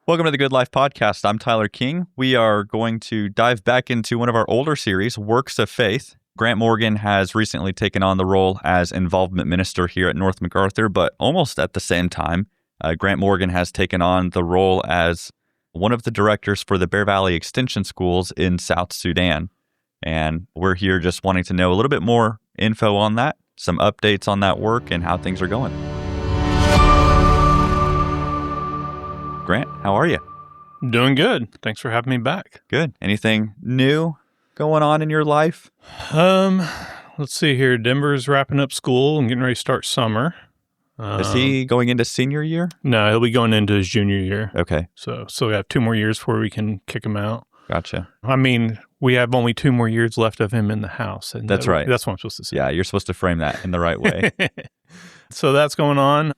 Welcome to the Good Life Podcast. I'm Tyler King. We are going to dive back into one of our older series, Works of Faith. Grant Morgan has recently taken on the role as involvement minister here at North MacArthur, but almost at the same time, Grant Morgan has taken on the role as one of the directors for the Bear Valley Extension Schools in South Sudan. And we're here just wanting to know a little bit more info on that, some updates on that work, and how things are going. Grant, how are you? Doing good. Thanks for having me back. Good. Anything new going on in your life? Let's see here. Denver's wrapping up school and getting ready to start summer. Is he going into senior year? No, he'll be going into his junior year. Okay. So we have 2 more years before we can kick him out. Gotcha. I mean, we have only 2 more years left of him in the house. And That's right. That's what I'm supposed to say. Yeah, you're supposed to frame that in the right way. So that's going on.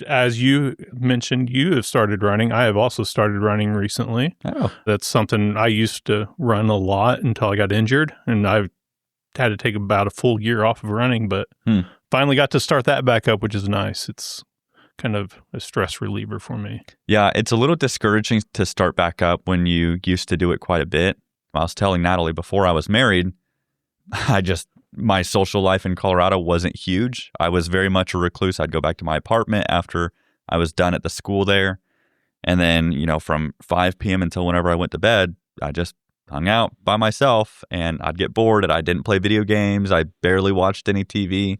As you mentioned, you have started running. I have also started running recently. Oh. That's something I used to run a lot until I got injured, and I've had to take about a full year off of running, but finally got to start that back up, which is nice. It's kind of a stress reliever for me. Yeah, it's a little discouraging to start back up when you used to do it quite a bit. I was telling Natalie before I was married, my social life in Colorado wasn't huge. I was very much a recluse. I'd go back to my apartment after I was done at the school there. And then, from 5 p.m. until whenever I went to bed, I just hung out by myself and I'd get bored and I didn't play video games. I barely watched any TV.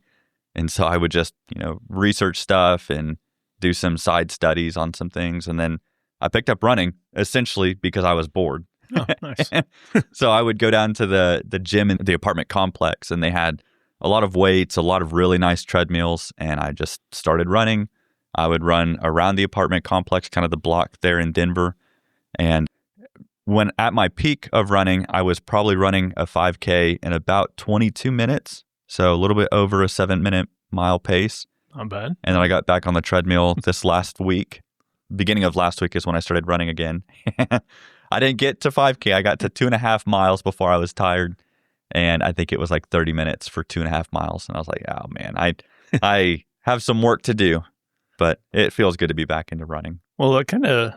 And so I would just, research stuff and do some side studies on some things. And then I picked up running essentially because I was bored. Oh, nice. So I would go down to the gym in the apartment complex, and they had a lot of weights, a lot of really nice treadmills, and I just started running. I would run around the apartment complex, kind of the block there in Denver. And when at my peak of running, I was probably running a 5K in about 22 minutes, so a little bit over a 7-minute mile pace. Not bad. And then I got back on the treadmill this last week. Beginning of last week is when I started running again. I didn't get to 5K. I got to 2.5 miles before I was tired. And I think it was like 30 minutes for 2.5 miles. And I was like, oh man, I have some work to do, but it feels good to be back into running. Well, it kind of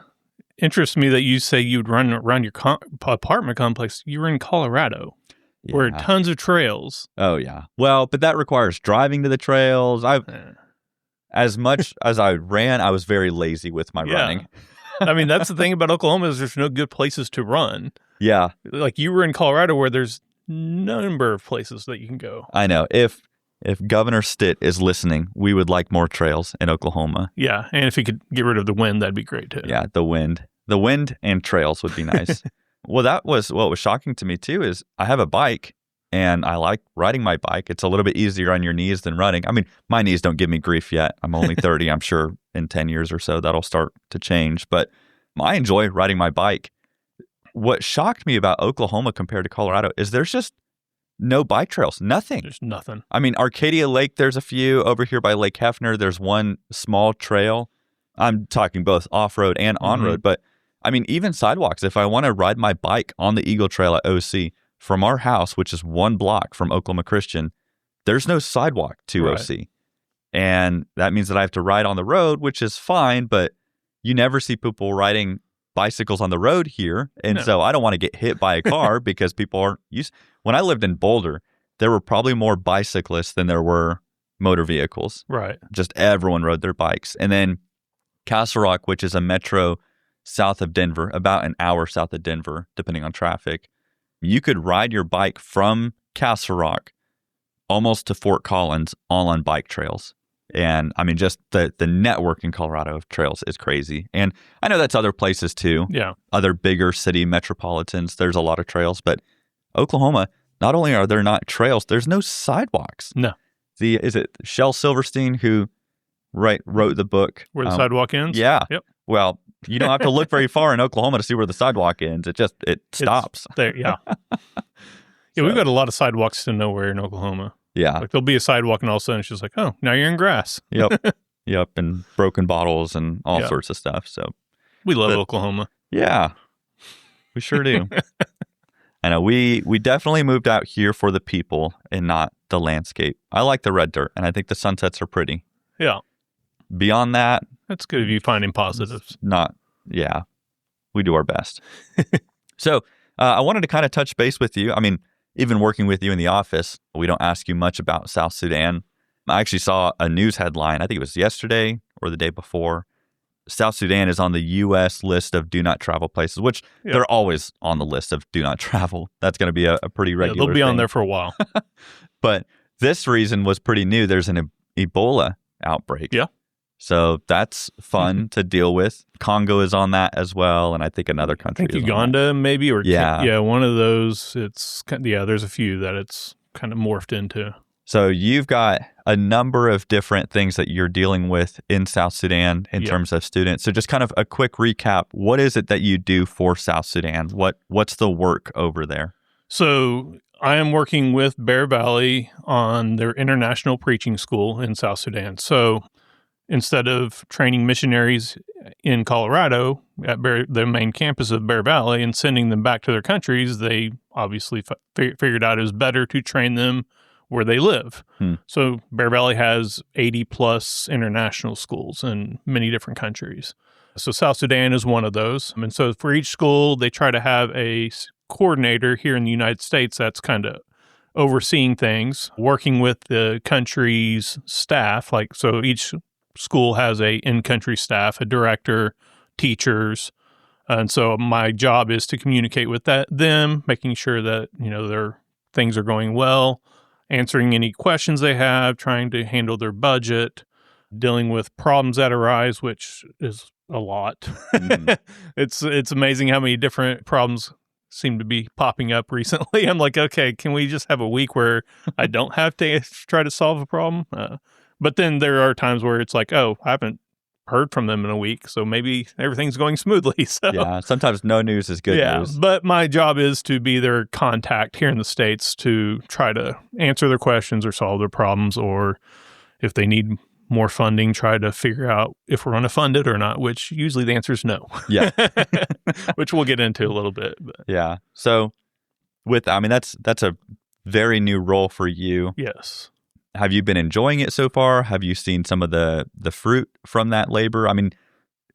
interests me that you say you'd run around your apartment complex. You were in Colorado, where tons of trails. Oh yeah. Well, but that requires driving to the trails. As much as I ran, I was very lazy with my running. I mean, that's the thing about Oklahoma is there's no good places to run. Yeah. Like you were in Colorado where there's number of places that you can go. I know. If Governor Stitt is listening, we would like more trails in Oklahoma. Yeah. And if he could get rid of the wind, that'd be great too. Yeah, the wind. The wind and trails would be nice. Well, that was what was shocking to me too is I have a bike and I like riding my bike. It's a little bit easier on your knees than running. I mean, my knees don't give me grief yet. I'm only 30. I'm sure in 10 years or so that'll start to change. But I enjoy riding my bike. What shocked me about Oklahoma compared to Colorado is there's just no bike trails. Nothing. There's nothing. I mean, Arcadia Lake, there's a few. Over here by Lake Hefner, there's one small trail. I'm talking both off-road and on-road. But I mean, even sidewalks. If I want to ride my bike on the Eagle Trail at OC, from our house, which is 1 block from Oklahoma Christian, there's no sidewalk to OC. And that means that I have to ride on the road, which is fine, but you never see people riding bicycles on the road here. And so I don't want to get hit by a car because people aren't used. When I lived in Boulder, there were probably more bicyclists than there were motor vehicles. Right. Just everyone rode their bikes. And then Castle Rock, which is a metro south of Denver, about an hour south of Denver, depending on traffic. You could ride your bike from Castle Rock almost to Fort Collins all on bike trails. And I mean, just the network in Colorado of trails is crazy. And I know that's other places too. Yeah. Other bigger city metropolitans, there's a lot of trails. But Oklahoma, not only are there not trails, there's no sidewalks. No. Is it Shel Silverstein who wrote the book? Where the sidewalk ends? Yeah. Yep. Well, you don't have to look very far in Oklahoma to see where the sidewalk ends. It stops. It's there, yeah. Yeah, we've got a lot of sidewalks to nowhere in Oklahoma. Yeah. Like there'll be a sidewalk and all of a sudden it's just like, oh, now you're in grass. Yep. Yep. And broken bottles and all sorts of stuff. So we love Oklahoma. Yeah. We sure do. I know we definitely moved out here for the people and not the landscape. I like the red dirt and I think the sunsets are pretty. Yeah. Beyond that, that's good of you finding positives. Not Yeah, we do our best. So I wanted to kind of touch base with you. I mean, even working with you in the office, we don't ask you much about South Sudan. I actually saw a news headline, I think it was yesterday or the day before. South Sudan is on the U.S. list of do not travel places, which they're always on the list of do not travel. That's going to be a pretty regular they'll be thing. on there for a while. But this reason was pretty new. There's an Ebola outbreak. Yeah. So that's fun to deal with. Congo is on that as well, and I think another country. I think Uganda, maybe, or yeah, one of those. There's a few that it's kind of morphed into. So you've got a number of different things that you're dealing with in South Sudan in terms of students. So just kind of a quick recap. What is it that you do for South Sudan? What's the work over there? So I am working with Bear Valley on their international preaching school in South Sudan. So instead of training missionaries in Colorado at the main campus of Bear Valley and sending them back to their countries, they obviously figured out it was better to train them where they live. So Bear Valley has 80 plus international schools in many different countries. So South Sudan is one of those. And so for each school, they try to have a coordinator here in the United States that's kind of overseeing things, working with the country's staff. Like, so each school has a in-country staff, a director, teachers. And so my job is to communicate with them, making sure that, their things are going well, answering any questions they have, trying to handle their budget, dealing with problems that arise, which is a lot. Mm-hmm. It's amazing how many different problems seem to be popping up recently. I'm like, okay, can we just have a week where I don't have to try to solve a problem? But then there are times where it's like, oh, I haven't heard from them in a week, so maybe everything's going smoothly. So yeah, sometimes no news is good news. But my job is to be their contact here in the States to try to answer their questions or solve their problems, or if they need more funding, try to figure out if we're going to fund it or not, which usually the answer is no. Yeah. Which we'll get into a little bit. But. Yeah. So that's a very new role for you. Yes. Have you been enjoying it so far? Have you seen some of the fruit from that labor? I mean,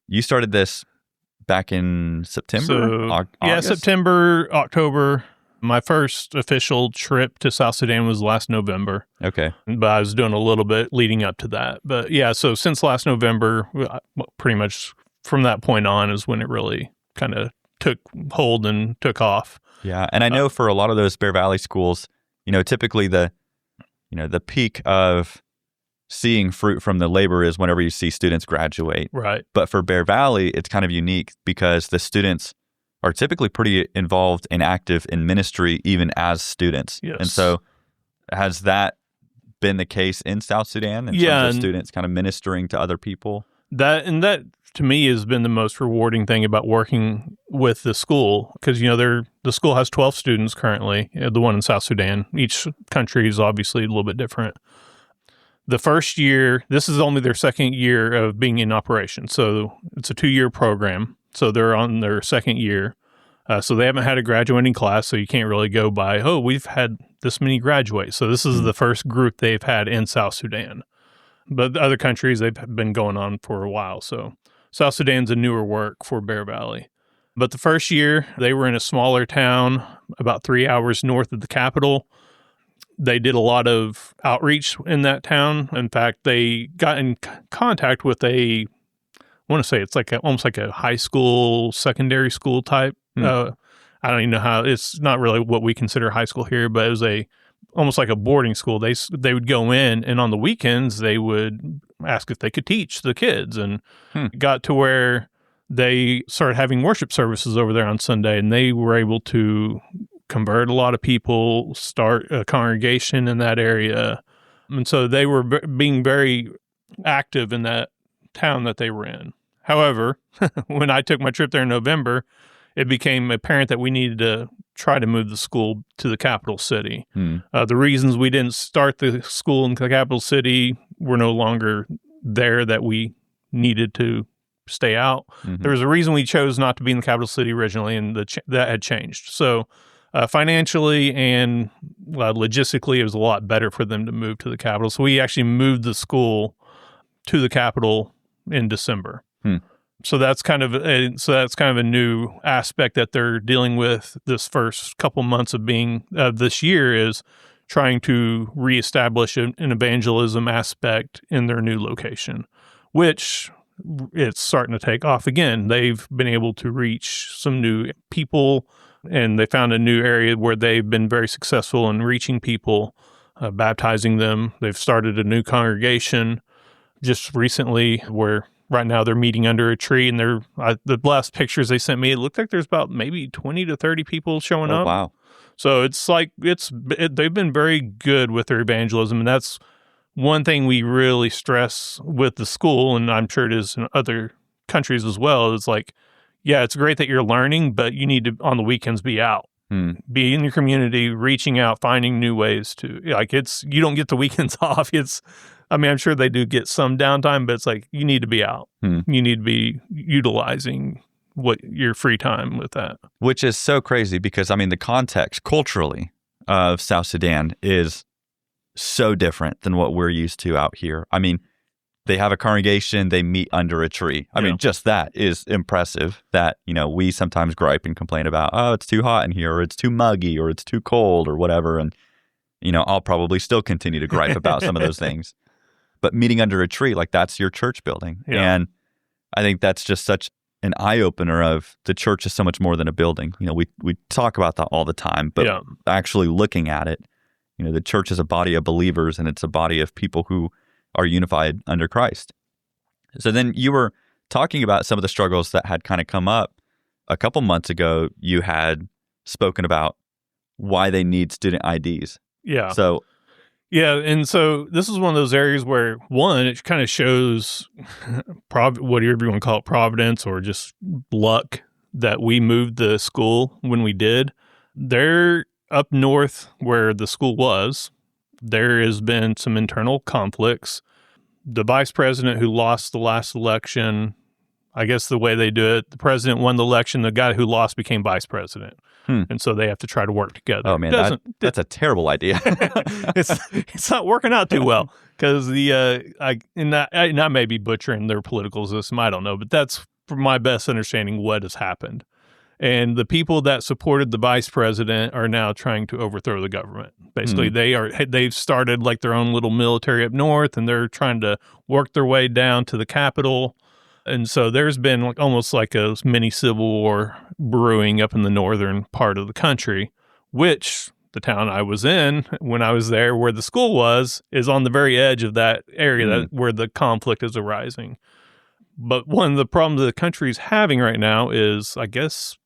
you started this back in September? Yeah, September, October. My first official trip to South Sudan was last November. Okay. But I was doing a little bit leading up to that. But yeah, so since last November, pretty much from that point on is when it really kind of took hold and took off. Yeah, and I know for a lot of those Bear Valley schools, typically the peak of seeing fruit from the labor is whenever you see students graduate. Right. But for Bear Valley, it's kind of unique because the students are typically pretty involved and active in ministry even as students. Yes. And so has that been the case in South Sudan in terms of students kind of ministering to other people? That to me has been the most rewarding thing about working with the school, because the school has 12 students currently, the one in South Sudan. Each country is obviously a little bit different. The first year, this is only their second year of being in operation, so it's a 2-year program. So they're on their second year, so they haven't had a graduating class. So you can't really go by, oh, we've had this many graduate. So this is the first group they've had in South Sudan. But the other countries, they've been going on for a while. So South Sudan's a newer work for Bear Valley. But the first year, they were in a smaller town about 3 hours north of the capital. They did a lot of outreach in that town. In fact, they got in contact with I want to say it's like almost like a high school, secondary school type. I don't even know how, it's not really what we consider high school here, but it was almost like a boarding school. They would go in, and on the weekends they would ask if they could teach the kids, and it got to where they started having worship services over there on Sunday, and they were able to convert a lot of people, start a congregation in that area. And so they were being very active in that town that they were in. However, when I took my trip there in November, it became apparent that we needed to try to move the school to the capital city. The reasons we didn't start the school in the capital city were no longer there, that we needed to stay out. There was a reason we chose not to be in the capital city originally, and that had changed. So financially and logistically, it was a lot better for them to move to the capital. So we actually moved the school to the capital in December. So that's kind of a new aspect that they're dealing with this first couple months of being this year, is trying to reestablish an evangelism aspect in their new location, which it's starting to take off again. They've been able to reach some new people, and they found a new area where they've been very successful in reaching people, baptizing them. They've started a new congregation just recently where right now they're meeting under a tree, and the last pictures they sent me, it looked like there's about maybe 20 to 30 people showing up. Wow. So it's like they've been very good with their evangelism, and that's one thing we really stress with the school, and I'm sure it is in other countries as well, is like, yeah, it's great that you're learning, but you need to, on the weekends, be out. Be in your community, reaching out, finding new ways to, like, you don't get the weekends off. I'm sure they do get some downtime, but it's like, you need to be out. You need to be utilizing your free time with that. Which is so crazy because, the context culturally of South Sudan is so different than what we're used to out here. They have a congregation, they meet under a tree. Just that is impressive that, we sometimes gripe and complain about, oh, it's too hot in here, or it's too muggy, or it's too cold, or whatever. And, I'll probably still continue to gripe about some of those things. But meeting under a tree, like, that's your church building. Yeah. And I think that's just such an eye-opener of the church is so much more than a building. We talk about that all the time, but actually looking at it, the church is a body of believers, and it's a body of people who are unified under Christ. So then you were talking about some of the struggles that had kind of come up a couple months ago. You had spoken about why they need student IDs. Yeah. So, and so this is one of those areas where, one, it kind of shows whatever you want to call it, providence or just luck, that we moved the school when we did. They're up north where the school was. There has been some internal conflicts. The vice president who lost the last election, I guess the way they do it, the president won the election, the guy who lost became vice president. And so they have to try to work together. Oh, man, that's a terrible idea. It's not working out too well because and I may be butchering their political system, I don't know, but that's, from my best understanding, what has happened. And the people that supported the vice president are now trying to overthrow the government. Basically, they've started like their own little military up north, and they're trying to work their way down to the capital. And so there's been almost like a mini civil war brewing up in the northern part of the country, which the town I was in when I was there, where the school was, is on the very edge of that area where the conflict is arising. But one of the problems the country's having right now is, I guess,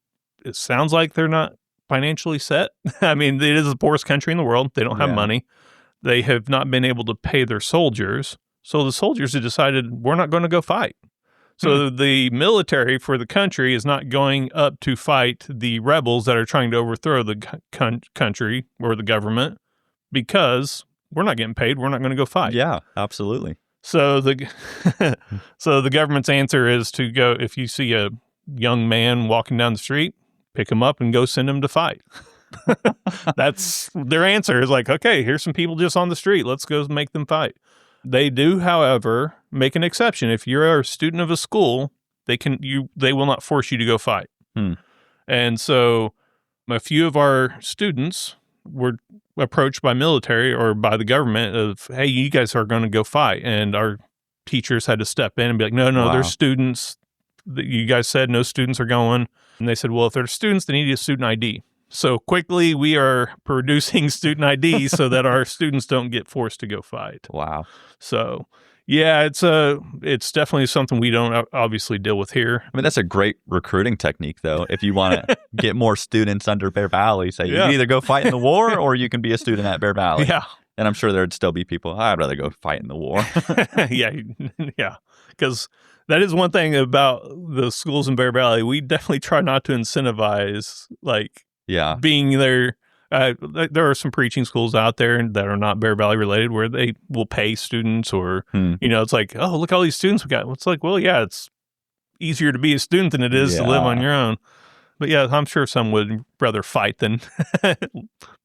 it sounds like they're not financially set. It is the poorest country in the world. They don't have money. They have not been able to pay their soldiers. So the soldiers have decided, we're not going to go fight. So the military for the country is not going up to fight the rebels that are trying to overthrow the country or the government, because we're not getting paid. We're not going to go fight. Yeah, absolutely. So the government's answer is to go, if you see a young man walking down the street, pick him up and go send him to fight. That's their answer, is like, okay, here's some people just on the street. Let's go make them fight. They do, however, make an exception. If you're a student of a school, they will not force you to go fight. And so a few of our students were approached by military or by the government of, hey, you guys are going to go fight. And our teachers had to step in and be like, no, wow, there's students. You guys said no students are going. And they said, well, if they're students, they need a student ID. So quickly, we are producing student IDs so that our students don't get forced to go fight. Wow. So, yeah, it's definitely something we don't obviously deal with here. That's a great recruiting technique, though. If you want to get more students under Bear Valley, say you can either go fight in the war or you can be a student at Bear Valley. Yeah. And I'm sure there'd still be people, I'd rather go fight in the war. Yeah. Because that is one thing about the schools in Bear Valley. We definitely try not to incentivize, being there. There are some preaching schools out there that are not Bear Valley related where they will pay students or, it's like, oh, look, all these students we got. It's like, well, yeah, it's easier to be a student than it is to live on your own. But yeah, I'm sure some would rather fight than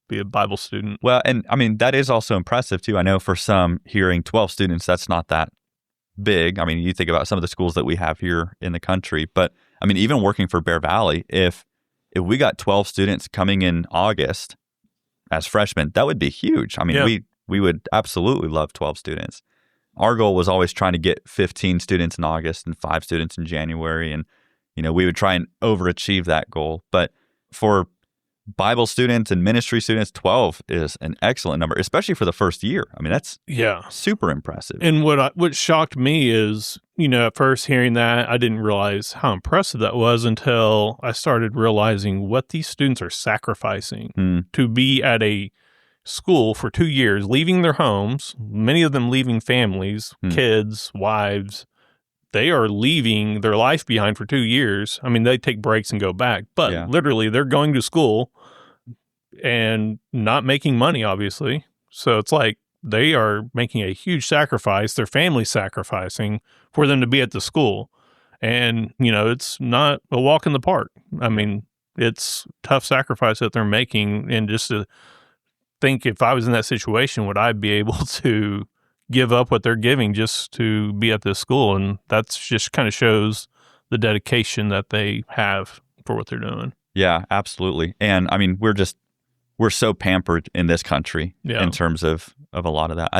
be a Bible student. Well, and that is also impressive too. I know for some, hearing 12 students, that's not that big. I mean, you think about some of the schools that we have here in the country, but I mean, even working for Bear Valley, if we got 12 students coming in August as freshmen, that would be huge. I mean, we would absolutely love 12 students. Our goal was always trying to get 15 students in August and 5 students in January. And, we would try and overachieve that goal. But for Bible students and ministry students, 12 is an excellent number, especially for the first year. I mean, that's super impressive. And what shocked me is, at first hearing that, I didn't realize how impressive that was until I started realizing what these students are sacrificing to be at a school for 2 years, leaving their homes, many of them leaving families, kids, wives. They are leaving their life behind for 2 years. I mean, they take breaks and go back, but literally they're going to school and not making money, obviously. So it's like they are making a huge sacrifice. Their family's sacrificing for them to be at the school. And, it's not a walk in the park. I mean, it's tough sacrifice that they're making. And just to think, if I was in that situation, would I be able to give up what they're giving just to be at this school? And that's just kind of shows the dedication that they have for what they're doing. Yeah, absolutely. And I mean, we're so pampered in this country in terms of a lot of that.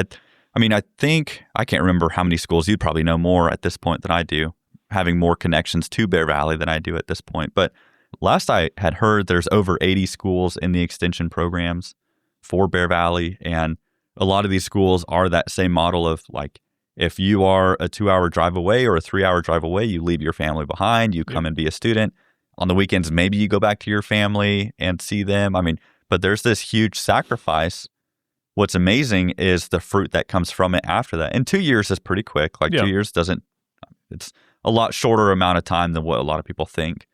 I mean, I think, I can't remember how many schools, you'd probably know more at this point than I do, having more connections to Bear Valley than I do at this point. But last I had heard, there's over 80 schools in the extension programs for Bear Valley. And a lot of these schools are that same model of like, if you are a 2-hour drive away or a 3-hour drive away, you leave your family behind, you come and be a student. On the weekends, maybe you go back to your family and see them. I mean, but there's this huge sacrifice. What's amazing is the fruit that comes from it after that. And 2 years is pretty quick. Like 2 years it's a lot shorter amount of time than what a lot of people think.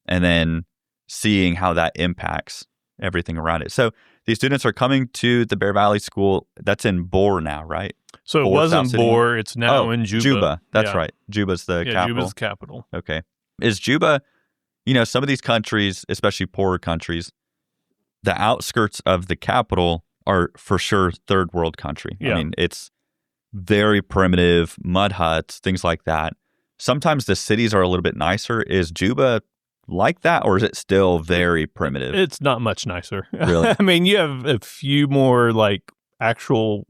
And then seeing how that impacts everything around it. So these students are coming to the Bear Valley School. That's in Bor now, right? So it wasn't Bor. It's now in Juba. Juba. That's right. Juba's the capital. Juba's the capital. Okay. Is Juba, some of these countries, especially poorer countries, the outskirts of the capital are for sure third world country. I mean, it's very primitive, mud huts, things like that. Sometimes the cities are a little bit nicer. Is Juba like that, or is it still very primitive? It's not much nicer. Really? I mean, you have a few more like actual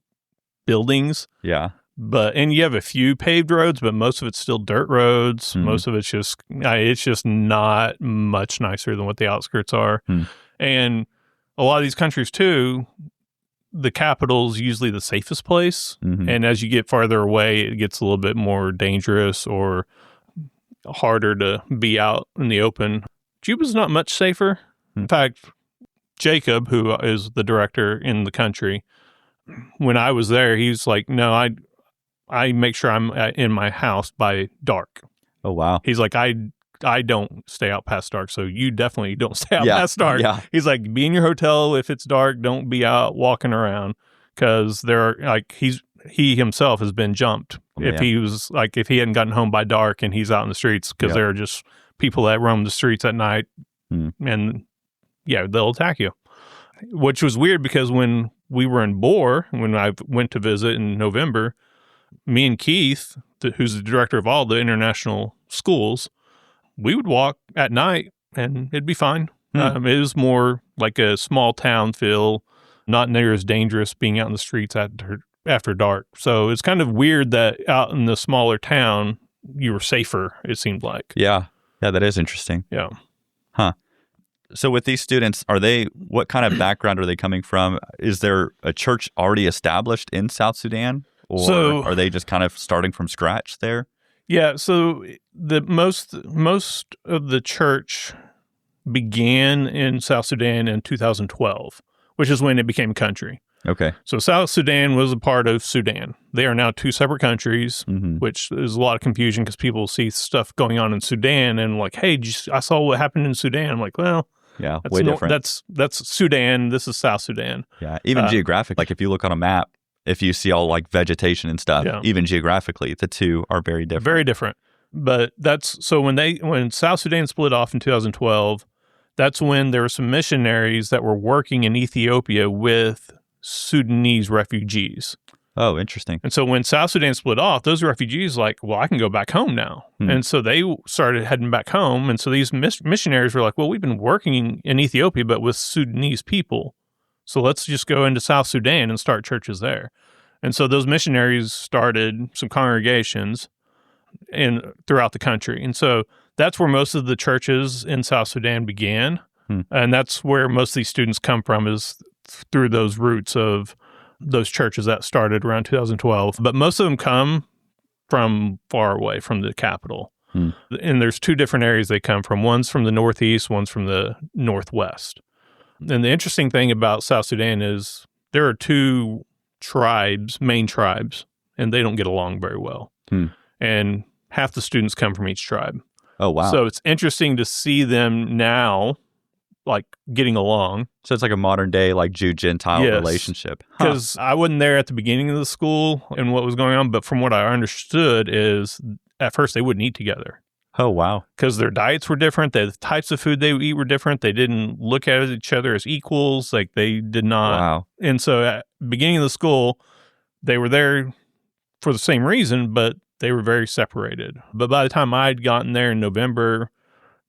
buildings. Yeah. And you have a few paved roads, but most of it's still dirt roads. Most of it's just not much nicer than what the outskirts are. And a lot of these countries too, the capital's usually the safest place. And as you get farther away, it gets a little bit more dangerous or harder to be out in the open. Juba's not much safer. In fact, Jacob, who is the director in the country, when I was there, he's like, no, I make sure I'm in my house by dark. Oh, wow. He's like, I don't stay out past dark, so you definitely don't stay out past dark. Yeah. He's like, be in your hotel if it's dark. Don't be out walking around, because there are like he himself has been jumped if he hadn't gotten home by dark and he's out in the streets, because there are just people that roam the streets at night and they'll attack you. Which was weird, because when we were in Bor, when I went to visit in November, me and Keith, who's the director of all the international schools, we would walk at night and it'd be fine. It was more like a small town feel, not near as dangerous being out in the streets after dark. So it's kind of weird that out in the smaller town, you were safer, it seemed like. Yeah. Yeah, that is interesting. Yeah. Huh. So with these students, what kind of background are they coming from? Is there a church already established in South Sudan? Or are they just kind of starting from scratch there? Yeah, so the most of the church began in South Sudan in 2012, which is when it became country. Okay. So South Sudan was a part of Sudan. They are now two separate countries, which is a lot of confusion because people see stuff going on in Sudan and like, hey, I saw what happened in Sudan. I'm like, well, yeah, way different. That's Sudan. This is South Sudan. Yeah, even geographic. Like if you look on a map, if you see all like vegetation and stuff, even geographically, the two are very different. Very different. But so when South Sudan split off in 2012, that's when there were some missionaries that were working in Ethiopia with Sudanese refugees. Oh, interesting. And so when South Sudan split off, those refugees like, well, I can go back home now. And so they started heading back home. And so these missionaries were like, well, we've been working in Ethiopia, but with Sudanese people. So let's just go into South Sudan and start churches there. And so those missionaries started some congregations throughout the country. And so that's where most of the churches in South Sudan began. And that's where most of these students come from, is through those roots of those churches that started around 2012. But most of them come from far away from the capital. And there's two different areas they come from. One's from the northeast, one's from the northwest. And the interesting thing about South Sudan is there are two tribes, main tribes, and they don't get along very well. And half the students come from each tribe. Oh, wow. So it's interesting to see them now, like, getting along. So it's like a modern day, like, Jew-Gentile relationship. Because I wasn't there at the beginning of the school and what was going on, but from what I understood is at first they wouldn't eat together. Oh, wow. Because their diets were different. The types of food they would eat were different. They didn't look at each other as equals. Like, they did not. Wow. And so at the beginning of the school, they were there for the same reason, but they were very separated. But by the time I'd gotten there in November,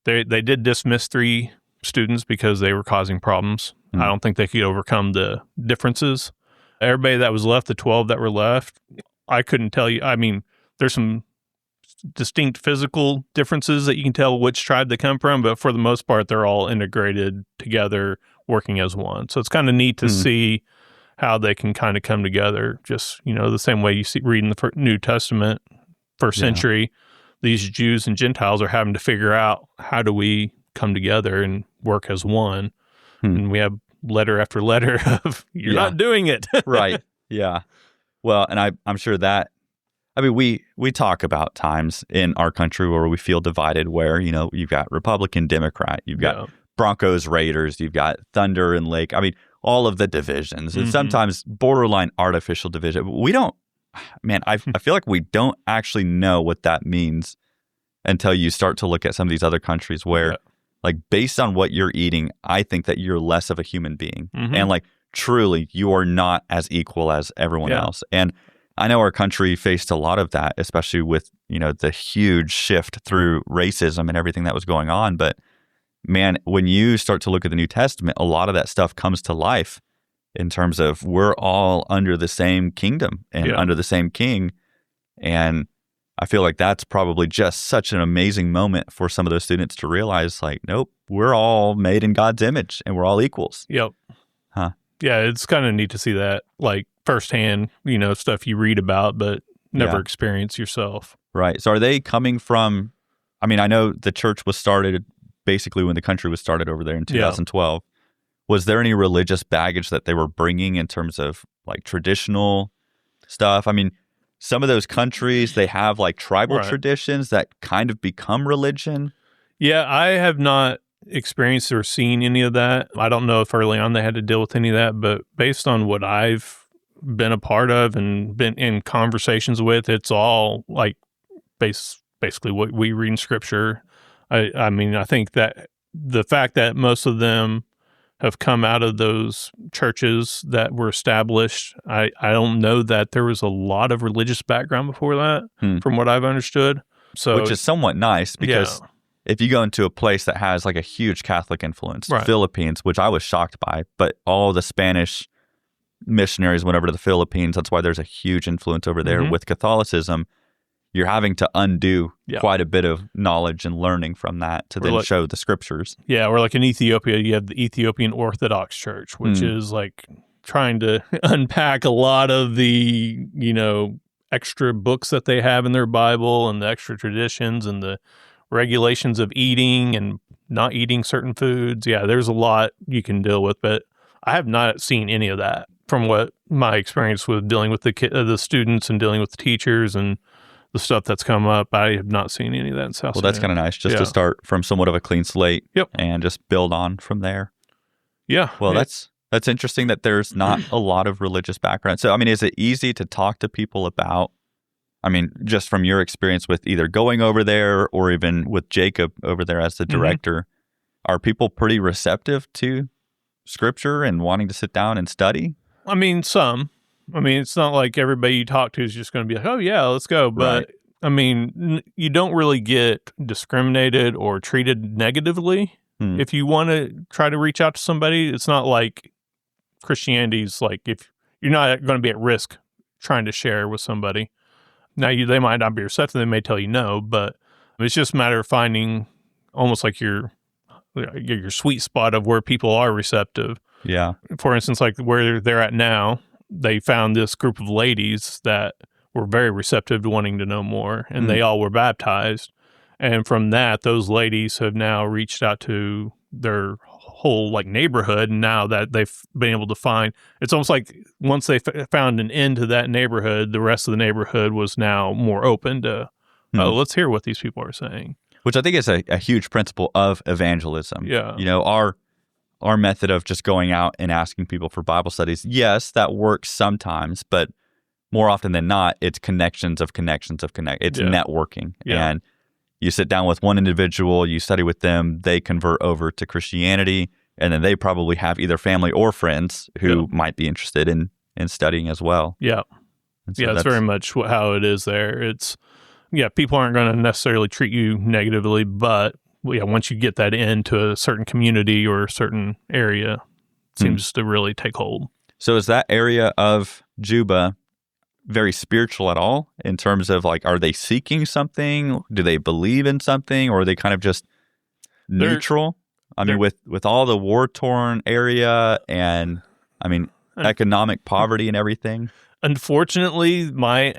they did dismiss 3 students because they were causing problems. I don't think they could overcome the differences. Everybody that was left, the 12 that were left, I couldn't tell you. I mean, there's some distinct physical differences that you can tell which tribe they come from, but for the most part, they're all integrated together, working as one. So it's kind of neat to see how they can kind of come together, just, the same way you see reading the New Testament, first century, these Jews and Gentiles are having to figure out, how do we come together and work as one? And we have letter after letter of, you're not doing it. Right. Yeah. Well, and I'm sure that, I mean, we talk about times in our country where we feel divided, where, you've got Republican, Democrat, you've got Broncos, Raiders, you've got Thunder and Lake. I mean, all of the divisions, and sometimes borderline artificial division. We don't, I feel like we don't actually know what that means until you start to look at some of these other countries where, like, based on what you're eating, I think that you're less of a human being. And, like, truly, you are not as equal as everyone else. And I know our country faced a lot of that, especially with, the huge shift through racism and everything that was going on. But, man, when you start to look at the New Testament, a lot of that stuff comes to life in terms of we're all under the same kingdom and under the same king. And I feel like that's probably just such an amazing moment for some of those students to realize, like, nope, we're all made in God's image and we're all equals. Yep. Yeah, it's kind of neat to see that, like, firsthand, stuff you read about, but never experience yourself. Right. So are they coming from, I mean, I know the church was started basically when the country was started over there in 2012. Was there any religious baggage that they were bringing in terms of, like, traditional stuff? I mean, some of those countries, they have, like, tribal traditions that kind of become religion. Yeah, I have not experienced or seen any of that. I don't know if early on they had to deal with any of that, but based on what I've been a part of and been in conversations with, it's all, like, basically what we read in Scripture. I mean, I think that the fact that most of them have come out of those churches that were established, I don't know that there was a lot of religious background before that, from what I've understood. So, which is somewhat nice, because if you go into a place that has, like, a huge Catholic influence, the Philippines, which I was shocked by, but all the Spanish missionaries went over to the Philippines. That's why there's a huge influence over there with Catholicism. You're having to undo quite a bit of knowledge and learning from that to then show the scriptures. Yeah, or like in Ethiopia, you have the Ethiopian Orthodox Church, which is, like, trying to unpack a lot of the, extra books that they have in their Bible and the extra traditions and the regulations of eating and not eating certain foods. Yeah, there's a lot you can deal with, but I have not seen any of that from what my experience with dealing with the students and dealing with the teachers and the stuff that's come up. I have not seen any of that in South Sudan. Well, that's kind of nice, just to start from somewhat of a clean slate and just build on from there. Yeah. Well, that's interesting that there's not a lot of religious background. So, I mean, is it easy to talk to people about, I mean, just from your experience with either going over there or even with Jacob over there as the director, are people pretty receptive to Scripture and wanting to sit down and study? I mean, some. I mean, it's not like everybody you talk to is just going to be like, oh, yeah, let's go. But, I mean, you don't really get discriminated or treated negatively. If you want to try to reach out to somebody, it's not like Christianity's like, if you're not going to be at risk trying to share with somebody. Now, they might not be receptive. They may tell you no, but it's just a matter of finding almost like your sweet spot of where people are receptive. Yeah. For instance, like where they're at now, they found this group of ladies that were very receptive to wanting to know more, and they all were baptized. And from that, those ladies have now reached out to their whole like neighborhood. And now that they've been able to find, it's almost like once they found an end to that neighborhood, the rest of the neighborhood was now more open to, oh, let's hear what these people are saying. Which I think is a huge principle of evangelism. Yeah. You know, our method of just going out and asking people for Bible studies, yes, that works sometimes, but more often than not, it's connections of connections of connect. It's networking. Yeah. And you sit down with one individual, you study with them, they convert over to Christianity, and then they probably have either family or friends who might be interested in studying as well. Yeah. So that's very much how it is there. It's, people aren't going to necessarily treat you negatively, but once you get that into a certain community or a certain area, it seems to really take hold. So is that area of Juba very spiritual at all in terms of like, are they seeking something? Do they believe in something, or are they kind of just neutral? I mean, with all the war-torn area and, I mean, economic poverty and everything. Unfortunately, my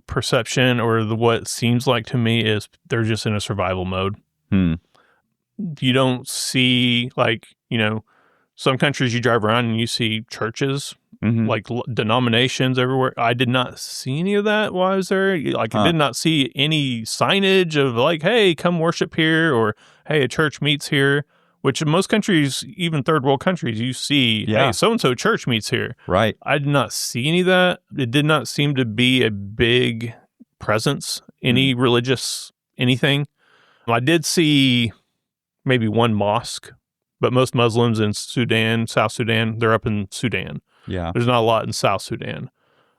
perception or what it seems like to me is they're just in a survival mode. You don't see like, some countries you drive around and you see churches, like denominations everywhere. I did not see any of that while I was there. Like I did not see any signage of like, hey, come worship here, or hey, a church meets here, which in most countries, even third world countries, you see, hey, so-and-so church meets here. Right. I did not see any of that. It did not seem to be a big presence, any religious anything. I did see maybe one mosque, but most Muslims in Sudan, South Sudan, they're up in Sudan. Yeah. There's not a lot in South Sudan.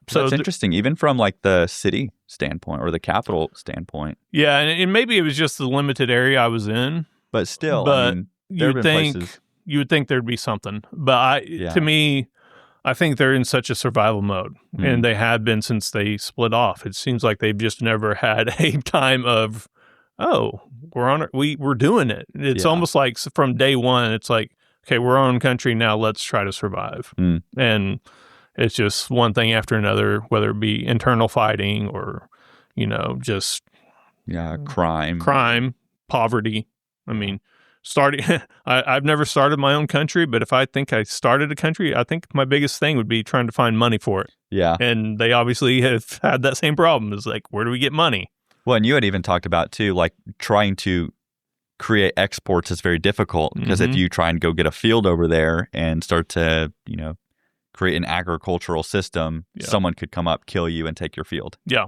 So it's interesting, even from like the city standpoint or the capital standpoint. Yeah, and maybe it was just the limited area I was in. But still, but I mean, you would think there'd be something. But to me, I think they're in such a survival mode, and they have been since they split off. It seems like they've just never had a time of, we're doing it. It's almost like from day one, it's like, okay, we're our own country now. Let's try to survive. And it's just one thing after another, whether it be internal fighting or, just crime, poverty. I mean, I've never started my own country, but if I think I started a country, I think my biggest thing would be trying to find money for it. Yeah. And they obviously have had that same problem. It's like, where do we get money? Well, and you had even talked about too, like trying to create exports is very difficult because if you try and go get a field over there and start to, create an agricultural system, someone could come up, kill you, and take your field. Yeah.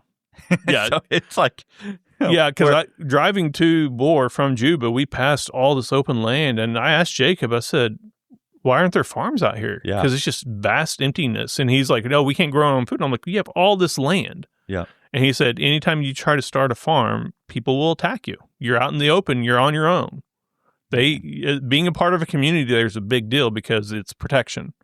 Yeah. So it's like, because driving to Bor from Juba, we passed all this open land, and I asked Jacob, I said, why aren't there farms out here? Yeah. Because it's just vast emptiness. And he's like, no, we can't grow our own food. And I'm like, we have all this land. Yeah. And he said, anytime you try to start a farm, people will attack you. You're out in the open. You're on your own. Being a part of a community there is a big deal because it's protection.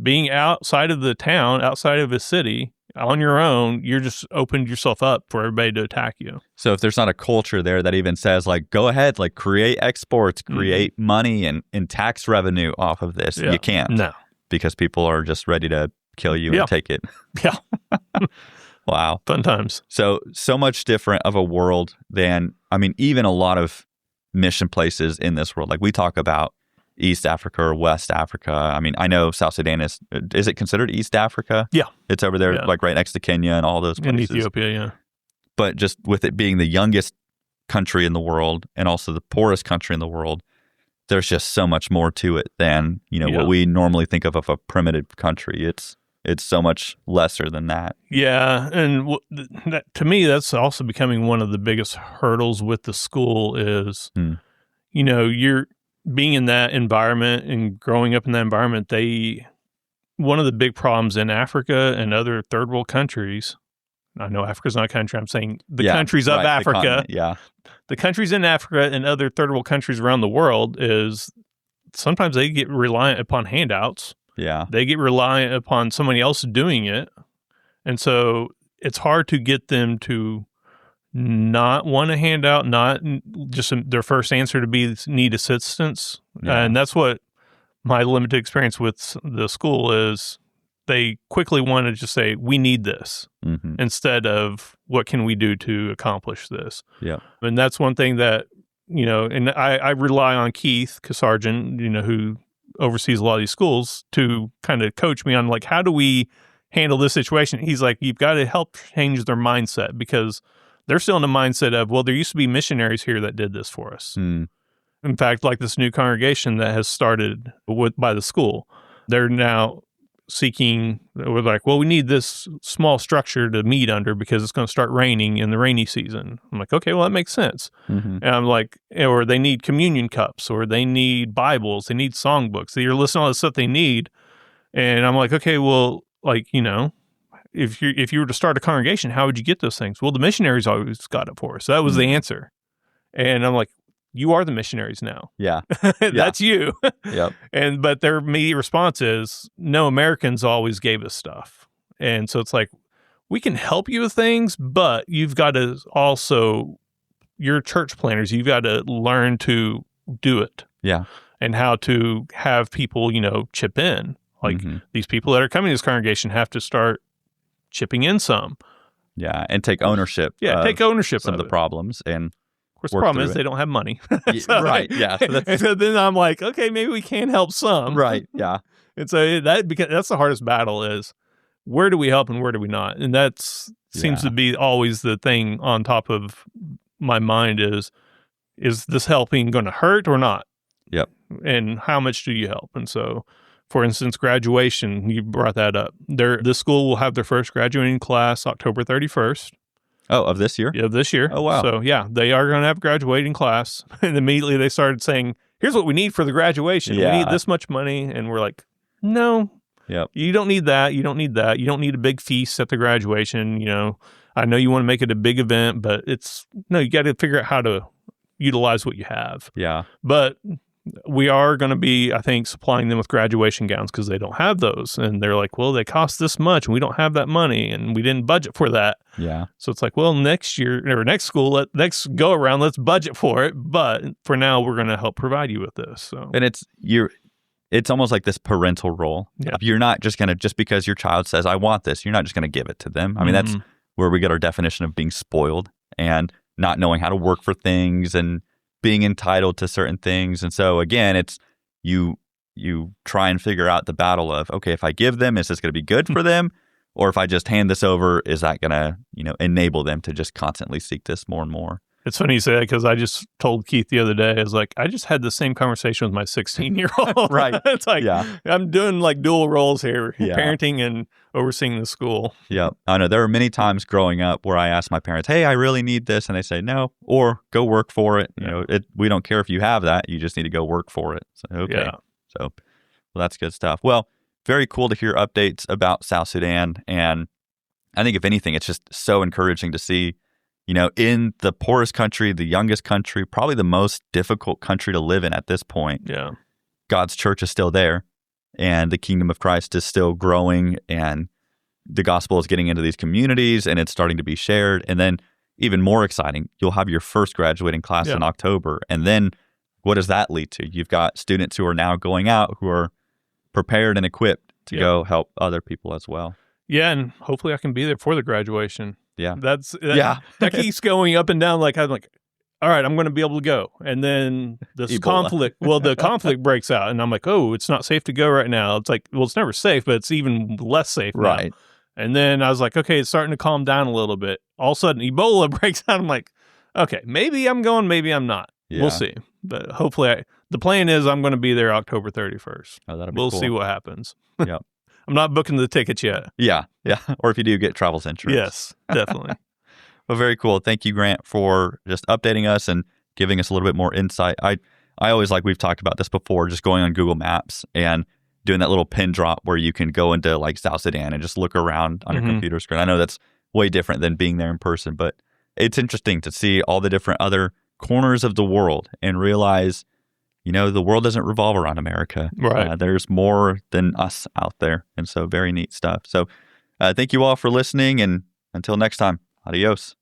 Being outside of the town, outside of a city, on your own, you're just opened yourself up for everybody to attack you. So if there's not a culture there that even says like, go ahead, like create exports, create money and tax revenue off of this, you can't. No. Because people are just ready to kill you and take it. Yeah. Wow. Fun times. So much different of a world than, I mean, even a lot of mission places in this world. Like we talk about East Africa or West Africa. I mean, I know South Sudan is it considered East Africa? Yeah. It's over there, like right next to Kenya and all those places. In Ethiopia, yeah. But just with it being the youngest country in the world and also the poorest country in the world, there's just so much more to it than, what we normally think of a primitive country. It's so much lesser than that. Yeah, and to me, that's also becoming one of the biggest hurdles with the school is, you're being in that environment and growing up in that environment, they one of the big problems in Africa and other third world countries, I know Africa's not a country, I'm saying the countries of Africa, the countries in Africa and other third world countries around the world is sometimes they get reliant upon handouts. Yeah. They get reliant upon somebody else doing it. And so it's hard to get them to not want a handout, not just their first answer to be need assistance. Yeah. And that's what my limited experience with the school is. They quickly want to just say, we need this, instead of what can we do to accomplish this? Yeah. And that's one thing that, and I rely on Keith Sargent, who oversees a lot of these schools, to kind of coach me on like, how do we handle this situation? He's like, you've got to help change their mindset, because they're still in the mindset of, well, there used to be missionaries here that did this for us. In fact, like this new congregation that has started by the school, they're now we're like, well, we need this small structure to meet under because it's going to start raining in the rainy season. I'm like, okay, well, that makes sense. And I'm like, or they need communion cups, or they need Bibles, they need songbooks. You're listening to all the stuff they need. And I'm like, okay, well, like, if you were to start a congregation, how would you get those things? Well, the missionaries always got it for us. So that was the answer. And I'm like, you are the missionaries now. Yeah. That's you. Yep. But their immediate response is, no, Americans always gave us stuff. And so it's like, we can help you with things, but you've got to also, you're church planners, you've got to learn to do it. Yeah. And how to have people, chip in. Like these people that are coming to this congregation have to start chipping in some. Yeah. And take ownership. Take ownership of some of the problems. And of course, the problem is they don't have money. Right. Yeah. And so then I'm like, okay, maybe we can help some. Right. Yeah. And so that's the hardest battle is, where do we help and where do we not? And that's seems to be always the thing on top of my mind is this helping going to hurt or not? Yep. And how much do you help? And so, for instance, graduation, you brought that up. This school will have their first graduating class October 31st. Oh, of this year? Yeah, this year. Oh, wow. So, yeah, they are going to have graduating class. And immediately they started saying, here's what we need for the graduation. Yeah. We need this much money. And we're like, no, you don't need that. You don't need that. You don't need a big feast at the graduation. I know you want to make it a big event, but you got to figure out how to utilize what you have. Yeah. But we are going to be, I think, supplying them with graduation gowns because they don't have those. And they're like, well, they cost this much and we don't have that money and we didn't budget for that. Yeah. So it's like, well, next year or next go around, let's budget for it. But for now, we're going to help provide you with this. So, and it's almost like this parental role. Yeah. You're not just going to, just because your child says, I want this, you're not just going to give it to them. I mean, that's where we get our definition of being spoiled and not knowing how to work for things and being entitled to certain things. And so again, it's you try and figure out the battle of, okay, if I give them, is this going to be good for them? Or if I just hand this over, is that going to, enable them to just constantly seek this more and more? It's funny you say that because I just told Keith the other day, I was like, I just had the same conversation with my 16-year-old. Right. It's like, I'm doing like dual roles here, parenting and overseeing the school. Yeah. I know there are many times growing up where I asked my parents, hey, I really need this. And they say, no, or go work for it. We don't care if you have that. You just need to go work for it. So, okay. Yeah. So, well, that's good stuff. Well, very cool to hear updates about South Sudan. And I think if anything, it's just so encouraging to see, in the poorest country, the youngest country, probably the most difficult country to live in at this point. Yeah. God's church is still there and the kingdom of Christ is still growing and the gospel is getting into these communities and it's starting to be shared. And then even more exciting, you'll have your first graduating class in October. And then what does that lead to? You've got students who are now going out who are prepared and equipped to go help other people as well. Yeah. And hopefully I can be there for the graduation. Yeah. That keeps going up and down. Like, I'm like, all right, I'm going to be able to go. And then this conflict breaks out. And I'm like, oh, it's not safe to go right now. It's like, well, it's never safe, but it's even less safe now. Right. And then I was like, okay, it's starting to calm down a little bit. All of a sudden, Ebola breaks out. I'm like, okay, maybe I'm going, maybe I'm not. Yeah. We'll see. But hopefully, the plan is I'm going to be there October 31st. Oh, that'll be We'll cool. see what happens. Yep. I'm not booking the tickets yet. Yeah. Or if you do, get travel insurance. Yes, definitely. Well, very cool. Thank you, Grant, for just updating us and giving us a little bit more insight. I always, like we've talked about this before, just going on Google Maps and doing that little pin drop where you can go into like South Sudan and just look around on your computer screen. I know that's way different than being there in person, but it's interesting to see all the different other corners of the world and realize, the world doesn't revolve around America. Right. There's more than us out there. And so very neat stuff. So thank you all for listening. And until next time, adios.